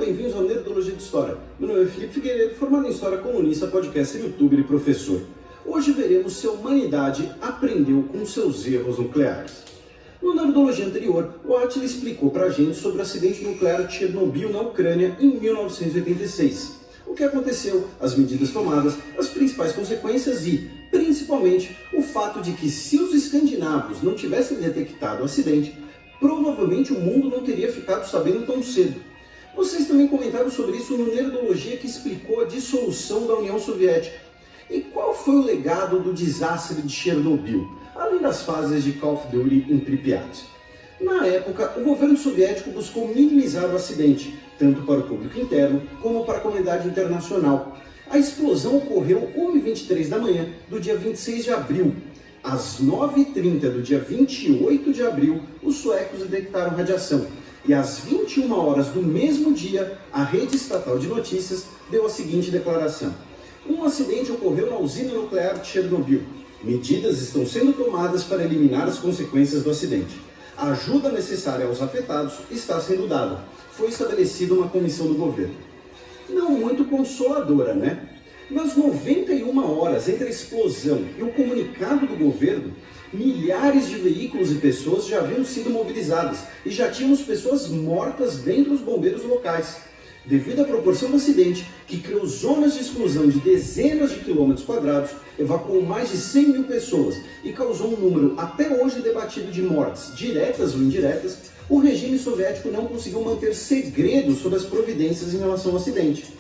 bem-vindos ao Nerdologia de História. Meu nome é Felipe Figueiredo, formado em História Comunista, podcaster, youtuber e professor. Hoje veremos se a humanidade aprendeu com seus erros nucleares. No Nerdologia anterior, o Átila explicou pra gente sobre o acidente nuclear de Chernobyl na Ucrânia em 1986. O que aconteceu, as medidas tomadas, as principais consequências e, principalmente, o fato de que se os escandinavos não tivessem detectado o acidente, provavelmente o mundo não teria ficado sabendo tão cedo. Vocês também comentaram sobre isso no Nerdologia, que explicou a dissolução da União Soviética. E qual foi o legado do desastre de Chernobyl, além das fases de Call of Duty em Pripyat? Na época, o governo soviético buscou minimizar o acidente, tanto para o público interno como para a comunidade internacional. A explosão ocorreu 1h23 da manhã do dia 26 de abril. Às 9h30 do dia 28 de abril, os suecos detectaram radiação. E às 21 horas do mesmo dia, a rede estatal de notícias deu a seguinte declaração: um acidente ocorreu na usina nuclear de Chernobyl. Medidas estão sendo tomadas para eliminar as consequências do acidente. A ajuda necessária aos afetados está sendo dada. Foi estabelecida uma comissão do governo. Não muito consoladora, né? Nas 91 horas entre a explosão e o comunicado do governo, milhares de veículos e pessoas já haviam sido mobilizadas e já tínhamos pessoas mortas dentro dos bombeiros locais. Devido à proporção do acidente, que criou zonas de exclusão de dezenas de quilômetros quadrados, evacuou mais de 100 mil pessoas e causou um número até hoje debatido de mortes, diretas ou indiretas, o regime soviético não conseguiu manter segredo sobre as providências em relação ao acidente.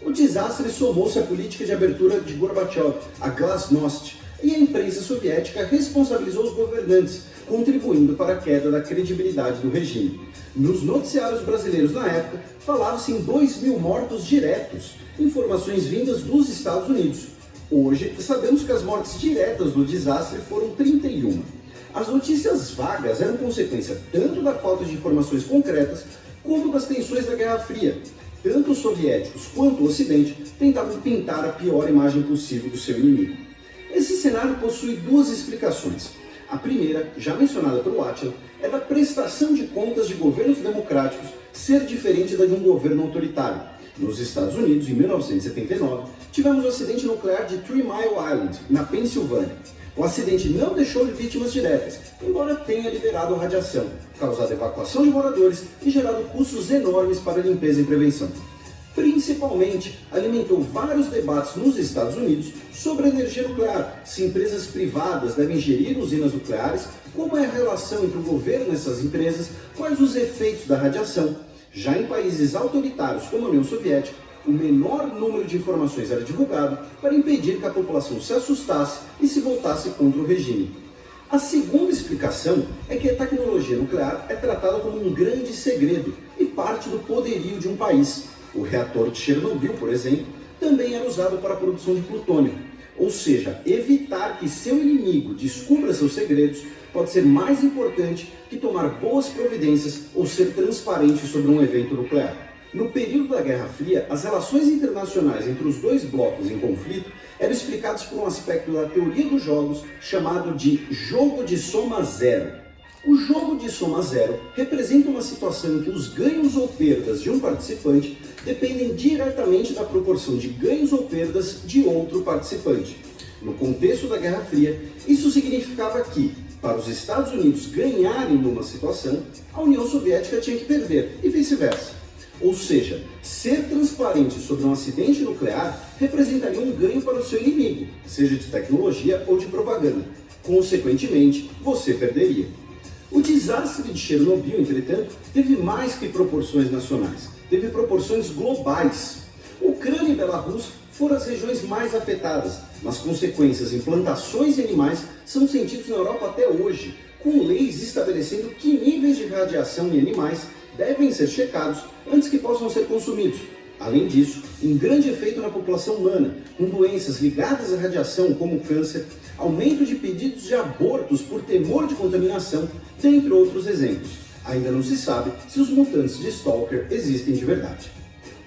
O desastre somou-se à política de abertura de Gorbachev, a glasnost, e a imprensa soviética responsabilizou os governantes, contribuindo para a queda da credibilidade do regime. Nos noticiários brasileiros na época, falava-se em 2.000 mortos diretos, informações vindas dos Estados Unidos. Hoje, sabemos que as mortes diretas do desastre foram 31. As notícias vagas eram consequência tanto da falta de informações concretas, quanto das tensões da Guerra Fria. Tanto os soviéticos quanto o Ocidente tentavam pintar a pior imagem possível do seu inimigo. Esse cenário possui duas explicações. A primeira, já mencionada pelo Átila, é da prestação de contas de governos democráticos ser diferente da de um governo autoritário. Nos Estados Unidos, em 1979, tivemos o acidente nuclear de Three Mile Island, na Pensilvânia. O acidente não deixou vítimas diretas, embora tenha liberado radiação, causado evacuação de moradores e gerado custos enormes para limpeza e prevenção. Principalmente, alimentou vários debates nos Estados Unidos sobre a energia nuclear, se empresas privadas devem gerir usinas nucleares, como é a relação entre o governo e essas empresas, quais os efeitos da radiação. Já em países autoritários como a União Soviética, o menor número de informações era divulgado para impedir que a população se assustasse e se voltasse contra o regime. A segunda explicação é que a tecnologia nuclear é tratada como um grande segredo e parte do poderio de um país. O reator de Chernobyl, por exemplo, também era usado para a produção de plutônio. Ou seja, evitar que seu inimigo descubra seus segredos pode ser mais importante que tomar boas providências ou ser transparente sobre um evento nuclear. No período da Guerra Fria, as relações internacionais entre os dois blocos em conflito eram explicadas por um aspecto da teoria dos jogos chamado de jogo de soma zero. O jogo de soma zero representa uma situação em que os ganhos ou perdas de um participante dependem diretamente da proporção de ganhos ou perdas de outro participante. No contexto da Guerra Fria, isso significava que, para os Estados Unidos ganharem numa situação, a União Soviética tinha que perder, e vice-versa. Ou seja, ser transparente sobre um acidente nuclear representaria um ganho para o seu inimigo, seja de tecnologia ou de propaganda. Consequentemente, você perderia. O desastre de Chernobyl, entretanto, teve mais que proporções nacionais, teve proporções globais. Ucrânia e Belarus foram as regiões mais afetadas, mas consequências em plantações e animais são sentidas na Europa até hoje, com leis estabelecendo que níveis de radiação em animais devem ser checados antes que possam ser consumidos. Além disso, um grande efeito na população humana, com doenças ligadas à radiação como câncer, aumento de pedidos de abortos por temor de contaminação, dentre outros exemplos. Ainda não se sabe se os mutantes de Stalker existem de verdade.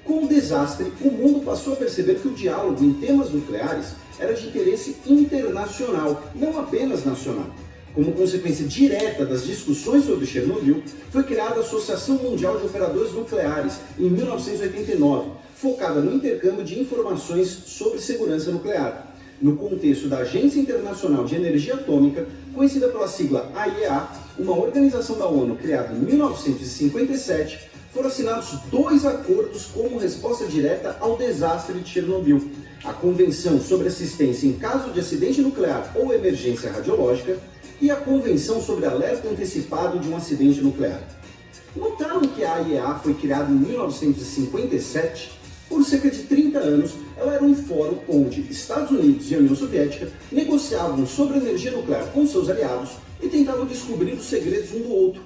Com o desastre, o mundo passou a perceber que o diálogo em temas nucleares era de interesse internacional, não apenas nacional. Como consequência direta das discussões sobre Chernobyl, foi criada a Associação Mundial de Operadores Nucleares, em 1989, focada no intercâmbio de informações sobre segurança nuclear. No contexto da Agência Internacional de Energia Atômica, conhecida pela sigla AIEA, uma organização da ONU criada em 1957, foram assinados 2 acordos como resposta direta ao desastre de Chernobyl: a Convenção sobre Assistência em caso de acidente nuclear ou emergência radiológica e a Convenção sobre Alerta Antecipado de um Acidente Nuclear. Notaram que a AIEA foi criada em 1957? Por cerca de 30 anos, ela era um fórum onde Estados Unidos e a União Soviética negociavam sobre energia nuclear com seus aliados e tentavam descobrir os segredos um do outro.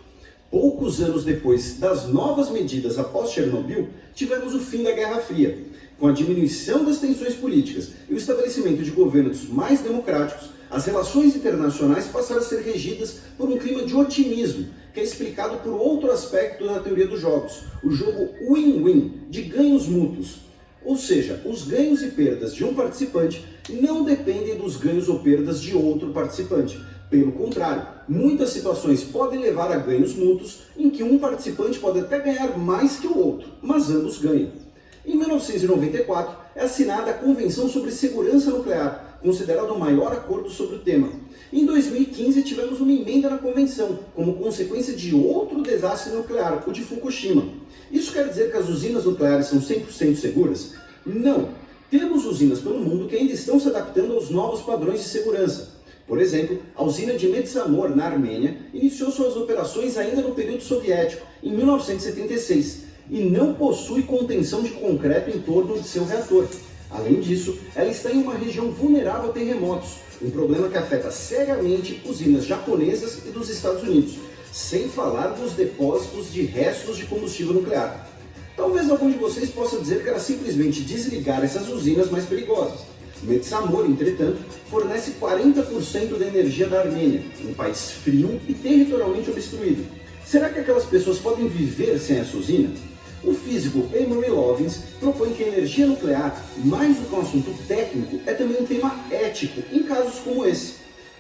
Poucos anos depois das novas medidas após Chernobyl, tivemos o fim da Guerra Fria. Com a diminuição das tensões políticas e o estabelecimento de governos mais democráticos, as relações internacionais passaram a ser regidas por um clima de otimismo, que é explicado por outro aspecto da teoria dos jogos, o jogo win-win, de ganhos mútuos. Ou seja, os ganhos e perdas de um participante não dependem dos ganhos ou perdas de outro participante. Pelo contrário, muitas situações podem levar a ganhos mútuos em que um participante pode até ganhar mais que o outro, mas ambos ganham. Em 1994, é assinada a Convenção sobre Segurança Nuclear, considerado o maior acordo sobre o tema. Em 2015, tivemos uma emenda na Convenção, como consequência de outro desastre nuclear, o de Fukushima. Isso quer dizer que as usinas nucleares são 100% seguras? Não. Temos usinas pelo mundo que ainda estão se adaptando aos novos padrões de segurança. Por exemplo, a usina de Metsamor, na Armênia, iniciou suas operações ainda no período soviético, em 1976, e não possui contenção de concreto em torno de seu reator. Além disso, ela está em uma região vulnerável a terremotos, um problema que afeta seriamente usinas japonesas e dos Estados Unidos, sem falar dos depósitos de restos de combustível nuclear. Talvez algum de vocês possa dizer que era simplesmente desligar essas usinas mais perigosas. Metsamor, entretanto, fornece 40% da energia da Armênia, um país frio e territorialmente obstruído. Será que aquelas pessoas podem viver sem essa usina? O físico Amory Lovins propõe que a energia nuclear, mais do que um assunto técnico, é também um tema ético em casos como esse.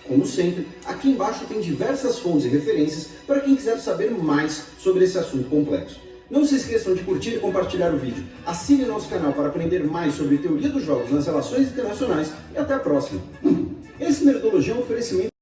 Como sempre, aqui embaixo tem diversas fontes e referências para quem quiser saber mais sobre esse assunto complexo. Não se esqueçam de curtir e compartilhar o vídeo. Assine nosso canal para aprender mais sobre teoria dos jogos nas relações internacionais e até a próxima. Esse Nerdologia é um oferecimento